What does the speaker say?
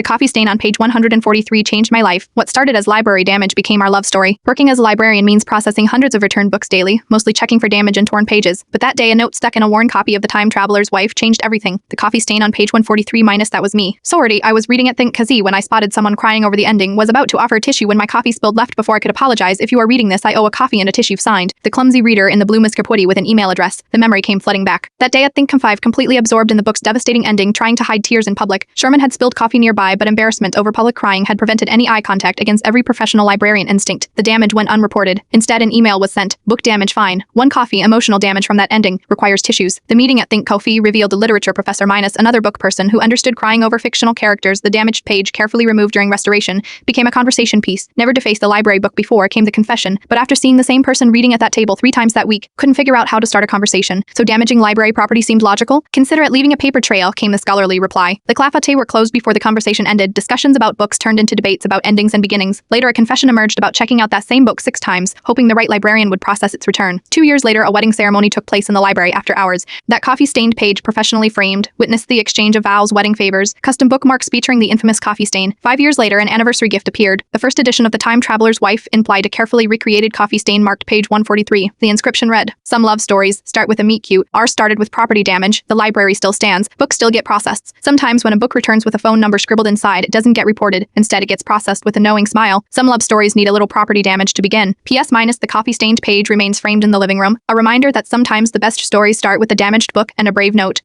The coffee stain on page 143 changed my life. What started as library damage became our love story. Working as a librarian means processing hundreds of returned books daily, mostly checking for damage and torn pages. But that day, a note stuck in a worn copy of The Time Traveler's Wife changed everything. The coffee stain on page 143 minus that was me. Sorry, I was reading at Think Kazi when I spotted someone crying over the ending, was about to offer a tissue when my coffee spilled left before I could apologize. If you are reading this, I owe a coffee and a tissue signed. The clumsy reader in the blue Miskapwadi with an email address. The memory came flooding back. That day at Think Com5, completely absorbed in the book's devastating ending, trying to hide tears in public. Sherman had spilled coffee nearby, but embarrassment over public crying had prevented any eye contact against every professional librarian instinct. The damage went unreported. Instead, an email was sent. Book damage fine. One coffee, emotional damage from that ending, requires tissues. The meeting at Think Kofi revealed a literature professor minus another book person who understood crying over fictional characters. The damaged page, carefully removed during restoration, became a conversation piece. Never defaced the library book before came the confession, but after seeing the same person reading at that table 3 times that week, couldn't figure out how to start a conversation. So damaging library property seemed logical? Consider it leaving a paper trail, came the scholarly reply. The clafate were closed before the conversation ended. Discussions about books turned into debates about endings and beginnings. Later, a confession emerged about checking out that same book 6 times, hoping the right librarian would process its return. 2 years later, a wedding ceremony took place in the library after hours. That coffee-stained page, professionally framed, witnessed the exchange of vows, wedding favors, custom bookmarks featuring the infamous coffee stain. 5 years later, an anniversary gift appeared. The first edition of The Time Traveler's Wife implied a carefully recreated coffee stain marked page 143. The inscription read, "Some love stories start with a meet cute. Ours started with property damage. The library still stands. Books still get processed. Sometimes when a book returns with a phone number scribbled inside, it doesn't get reported. Instead, it gets processed with a knowing smile. Some love stories need a little property damage to begin." PS minus the coffee-stained page remains framed in the living room. A reminder that sometimes the best stories start with a damaged book and a brave note.